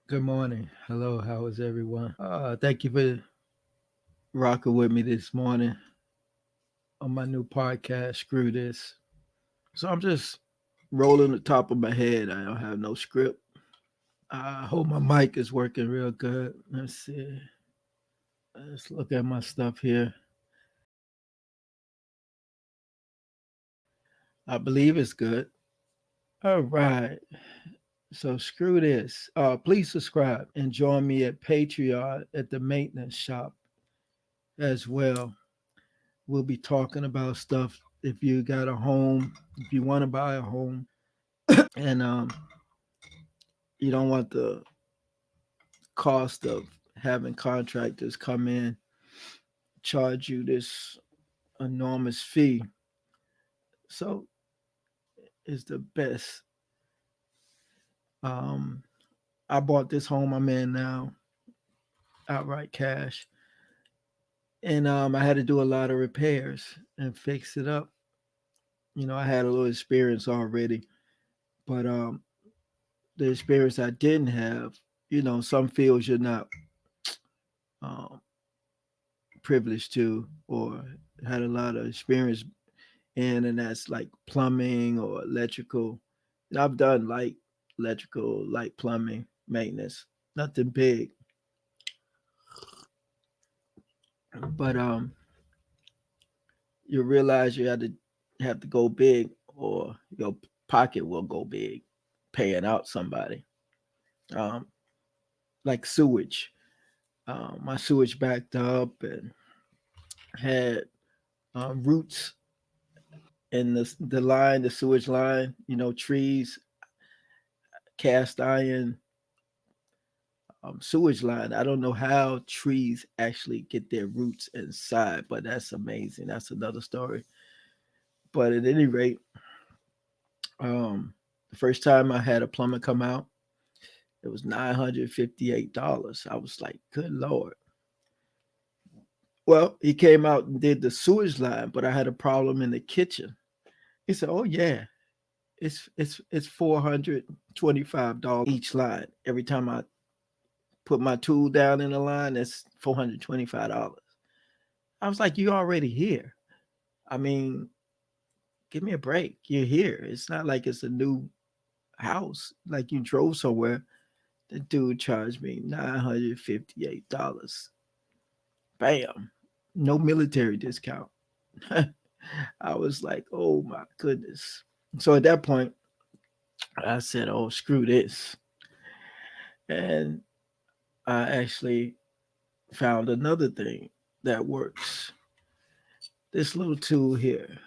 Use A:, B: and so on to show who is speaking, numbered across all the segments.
A: Good morning. Hello, how is everyone? Thank you for rocking with me this morning on my new podcast, Screw This. So I'm just rolling the top of my head. I don't have no script. I hope my mic is working real good. Let's see. Let's look at my stuff here. I believe it's good. All right. So screw this. Please subscribe and join me at Patreon at the maintenance shop as well. We'll be talking about stuff if you got a home, if you want to buy a home, and you don't want the cost of having contractors come in, charge you this enormous fee. So it's the best. Um, I bought this home I'm in now outright cash, and I had to do a lot of repairs and fix it up. I had a little experience already, but the experience I didn't have, some fields you're not um, privileged to or had a lot of experience in, and that's like plumbing or electrical. I've done light electrical, light plumbing maintenance, nothing big, but you realize you have to go big, or your pocket will go big, paying out somebody. Um, like sewage, my sewage backed up and had roots in the line, the sewage line. Trees, cast iron, sewage line. I don't know how trees actually get their roots inside, but that's amazing. That's another story. But at any rate, the first time I had a plumber come out, it was $958. I was like, good Lord. Well, he came out and did the sewage line, but I had a problem in the kitchen. He said, "Oh yeah, it's $425 each line. Every time I put my tool down in the line, that's $425." I was like, "You already here. I mean, give me a break. You're here. It's not like it's a new house, like you drove somewhere." The dude charged me $958. Bam. No military discount. I was like, oh my goodness. So at that point, I said, oh, screw this. And I actually found another thing that works. This little tool here.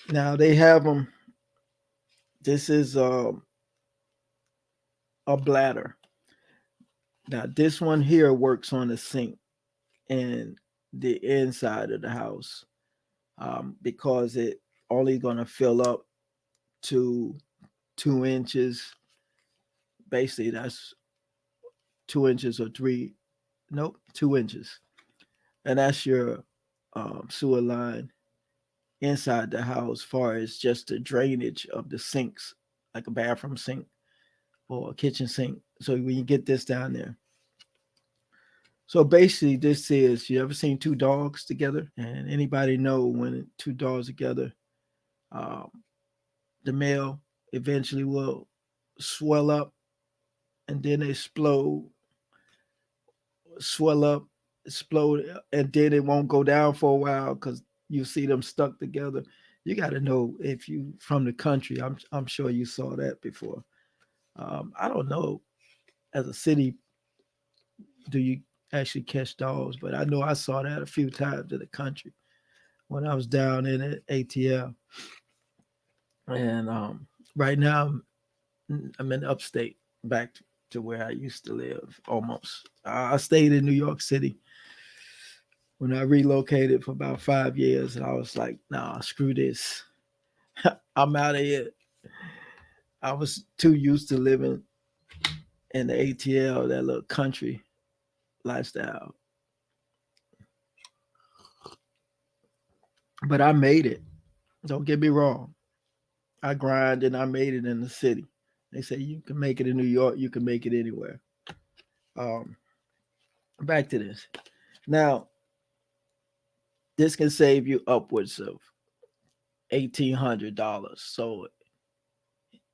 A: Now they have them. This is a bladder. Now this one here works on the sink and the inside of the house, because it only gonna fill up to 2 inches. Basically, that's 2 inches or three. Nope, 2 inches, and that's your sewer line inside the house. Far as just the drainage of the sinks, like a bathroom sink or a kitchen sink. So when you get this down there, so basically, this is, you ever seen two dogs together? And anybody know when two dogs together, um, the male eventually will swell up and then explode, swell up, explode, and then it won't go down for a while because you see them stuck together. You got to know, if you from the country. I'm sure you saw that before. I don't know, as a city, do you actually catch dogs? But I know I saw that a few times in the country when I was down in ATL. And right now I'm in upstate, back to where I used to live almost. I stayed in New York City when I relocated for about 5 years, and I was like, nah, screw this. I'm out of here. I was too used to living in the ATL, that little country lifestyle. But I made it. Don't get me wrong. I grind and I made it in the city. They say you can make it in New York, you can make it anywhere. Um, Back to this. Now, this can save you upwards of $1,800. So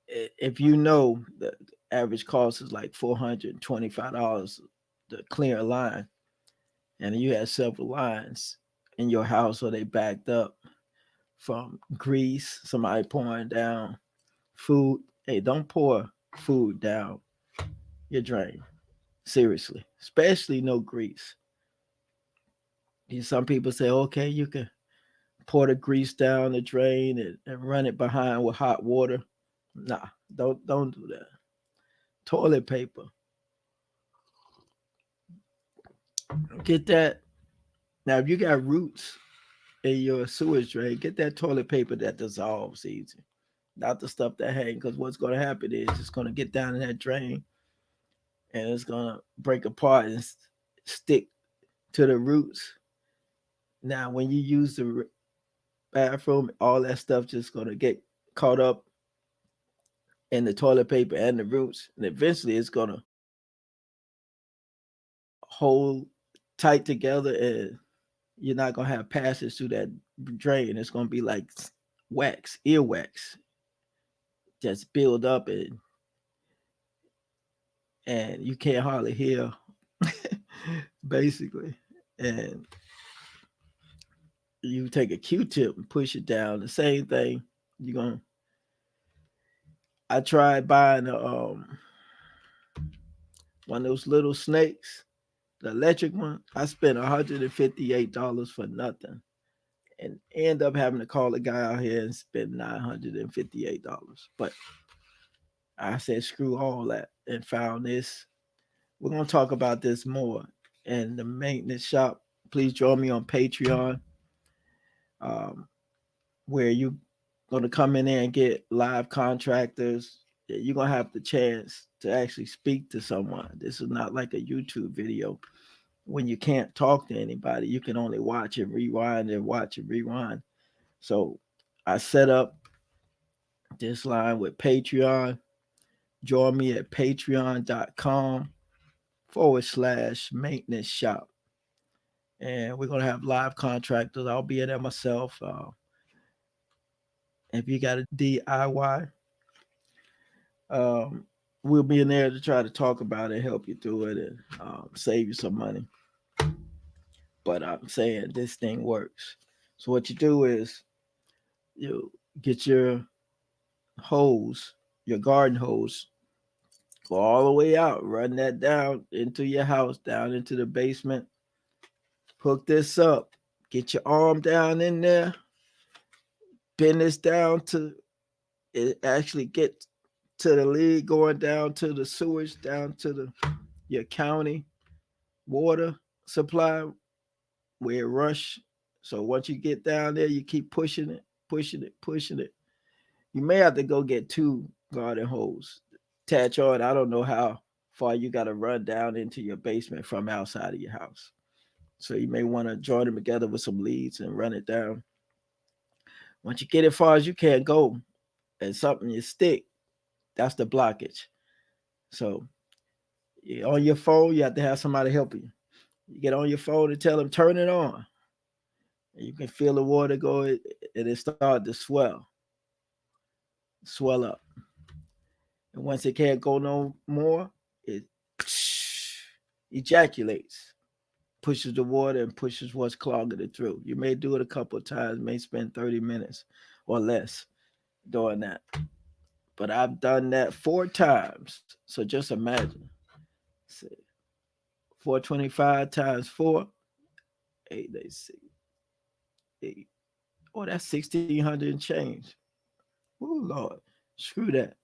A: if you know the average cost is like $425 to clear a line, and you have several lines in your house or they backed up from grease, somebody pouring down food. Hey, don't pour food down your drain. Seriously, especially no grease. Some people say, okay, you can pour the grease down the drain and run it behind with hot water. Nah, don't do that. Toilet paper. Get that. Now, if you got roots in your sewage drain, get that toilet paper that dissolves easy. Not the stuff that hangs, because what's going to happen is it's going to get down in that drain and it's going to break apart and stick to the roots. Now, when you use the bathroom, all that stuff just going to get caught up in the toilet paper and the roots, and eventually it's going to hold tight together, and you're not going to have passage through that drain. It's going to be like wax, earwax, just build up, and you can't hardly hear, basically. And you take a Q-tip and push it down. The same thing. You're gonna. I tried buying one of those little snakes, the electric one. I spent $158 for nothing, and end up having to call a guy out here and spend $958. But I said screw all that and found this. We're gonna talk about this more in the maintenance shop. Please join me on Patreon, um, where you gonna come in there and get live contractors. You're gonna have the chance to actually speak to someone. This is not like a YouTube video when you can't talk to anybody. You can only watch and rewind and watch and rewind. So I set up this line with Patreon. Join me at patreon.com/maintenance shop. And we're gonna have live contractors. I'll be in there myself. If you got a DIY, um, we'll be in there to try to talk about it, help you through it, and save you some money. But I'm saying this thing works. So what you do is you get your hose, your garden hose, go all the way out, run that down into your house, down into the basement, hook this up, get your arm down in there, bend this down to it actually get to the lead, going down to the sewage, down to the your county water supply where it rush. So once you get down there, you keep pushing it, pushing it, pushing it. You may have to go get two garden hose, attach on. I don't know how far you got to run down into your basement from outside of your house. So you may want to join them together with some leads and run it down. Once you get as far as you can go, and something you stick, that's the blockage. So on your phone, you have to have somebody help you. You get on your phone and tell them turn it on. And you can feel the water go and it start to swell up. And once it can't go no more, it ejaculates, pushes the water and pushes what's clogging it through. You may do it a couple of times, may spend 30 minutes or less doing that. But I've done that 4 times. So just imagine. 425 times 4, 886, 8. Oh, that's 1,600 and change. Oh, Lord. Screw that.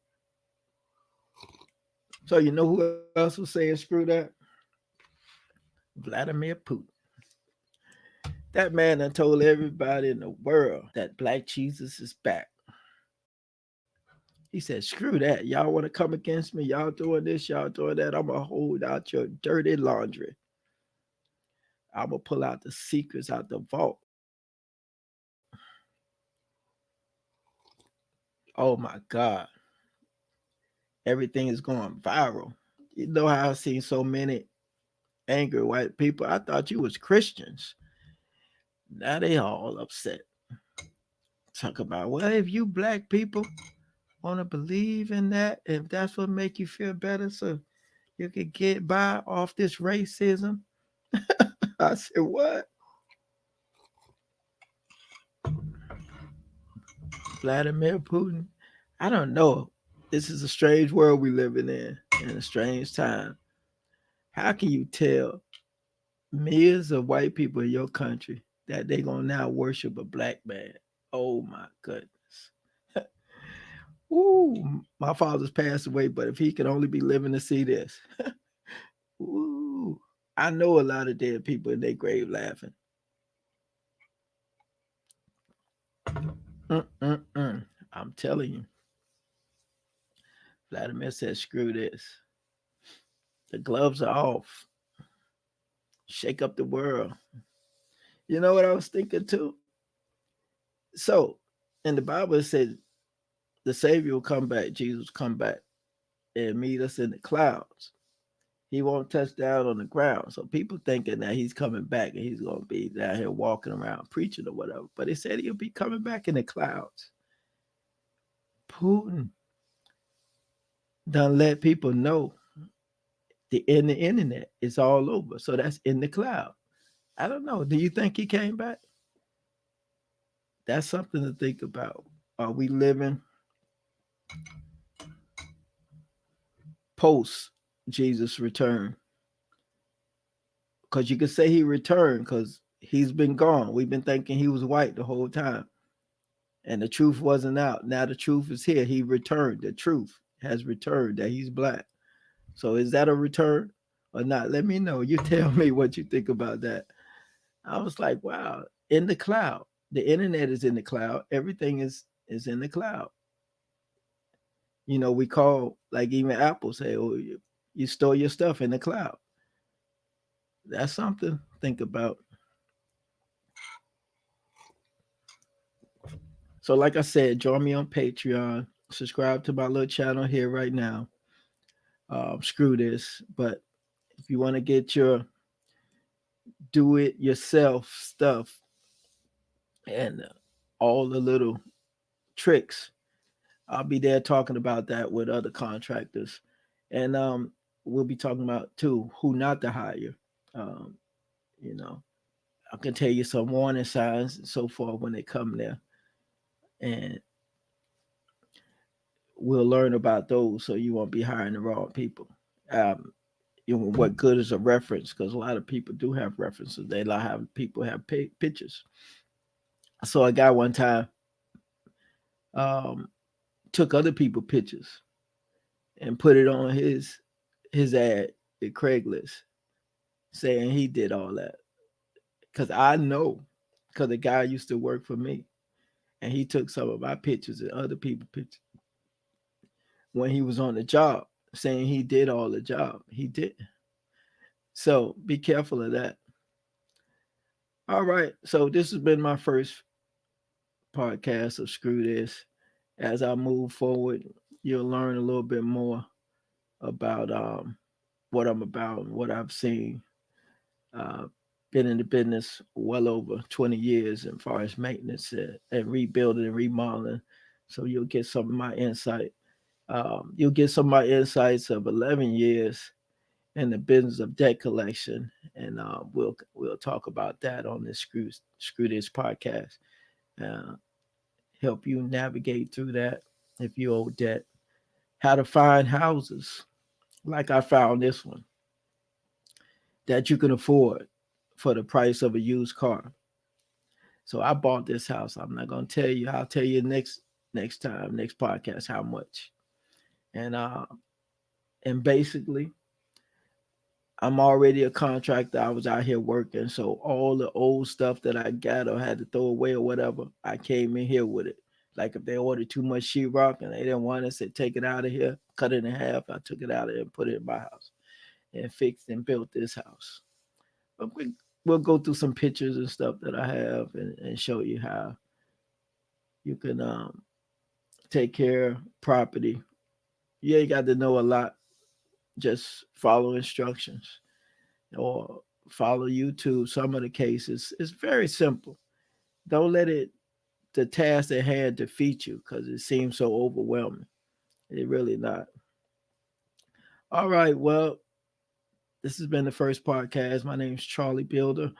A: So you know who else was saying screw that? Vladimir Putin. That man done told everybody in the world that Black Jesus is back. He said, screw that. Y'all want to come against me? Y'all doing this, y'all doing that. I'm going to hold out your dirty laundry. I'm going to pull out the secrets out the vault. Oh my God. Everything is going viral. You know how I've seen so many angry white people. I thought you was Christians. Now they all upset. Talk about, well, if you black people want to believe in that, if that's what make you feel better, so you could get by off this racism. I said, what? Vladimir Putin? I don't know. This is a strange world we living in a strange time. How can you tell millions of white people in your country that they gonna now worship a black man? Oh my goodness. Ooh, my father's passed away, but if he could only be living to see this. Ooh, I know a lot of dead people in their grave laughing. Mm-mm-mm. I'm telling you, Vladimir said, screw this. The gloves are off. Shake up the world. You know what I was thinking too? So, in the Bible, it said the Savior will come back, Jesus will come back and meet us in the clouds. He won't touch down on the ground. So people thinking that he's coming back and he's going to be down here walking around preaching or whatever. But he said he'll be coming back in the clouds. Putin done let people know in the internet it's all over. So that's in the cloud. I don't know. Do you think he came back? That's something to think about. Are we living post Jesus' return? Because you could say he returned because he's been gone. We've been thinking he was white the whole time. And the truth wasn't out. Now the truth is here. He returned. The truth has returned that he's black. So is that a return or not? Let me know. You tell me what you think about that. I was like, wow, in the cloud. The internet is in the cloud. Everything is in the cloud. You know, we call like even Apple say, oh, you store your stuff in the cloud. That's something to think about. So, like I said, join me on Patreon. Subscribe to my little channel here right now. Screw this. But if you want to get your do it yourself stuff and all the little tricks, I'll be there talking about that with other contractors. And we'll be talking about too who not to hire. Um, you know, I can tell you some warning signs and so forth when they come there. And we'll learn about those so you won't be hiring the wrong people. Um, what good is a reference? Because a lot of people do have references. They like have people have pictures. So a guy one time um, took other people pictures and put it on his ad at Craigslist, saying he did all that. Because I know, because the guy used to work for me, and he took some of my pictures and other people's pictures when he was on the job, saying he did all the job. He did. So be careful of that. All right. So this has been my first podcast of Screw This. As I move forward, you'll learn a little bit more about what I'm about and what I've seen. Uh, been in the business well over 20 years as far as maintenance and rebuilding and remodeling. So you'll get some of my insight. You'll get some of my insights of 11 years in the business of debt collection, and we'll talk about that on this Screw This podcast. Uh, Help you navigate through that if you owe debt. How to find houses like I found this one that you can afford for the price of a used car. So I bought this house. I'm not gonna tell you. I'll tell you next time, next podcast, how much. And and basically, I'm already a contractor. I was out here working, so all the old stuff that I got or had to throw away or whatever, I came in here with it. Like if they ordered too much sheetrock and they didn't want it, said take it out of here, cut it in half. I took it out of here and put it in my house and fixed and built this house. But we'll go through some pictures and stuff that I have and show you how you can take care of property. You ain't got to know a lot. Just follow instructions or follow YouTube. Some of the cases, it's very simple. Don't let the task at hand defeat you because it seems so overwhelming. It really not. All right. Well, this has been the first podcast. My name is Charlie Builder,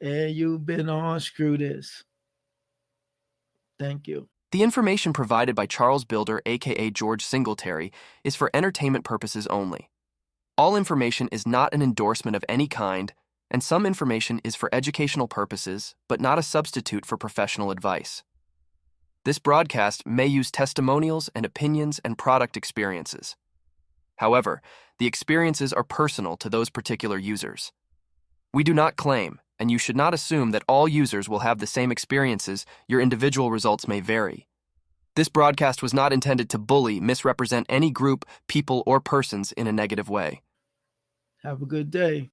A: and you've been on Screw This. Thank you.
B: The information provided by Charles Builder, aka George Singletary, is for entertainment purposes only. All information is not an endorsement of any kind, and some information is for educational purposes, but not a substitute for professional advice. This broadcast may use testimonials and opinions and product experiences. However, the experiences are personal to those particular users. We do not claim, and you should not assume that all users will have the same experiences. Your individual results may vary. This broadcast was not intended to bully, misrepresent any group, people, or persons in a negative way.
A: Have a good day.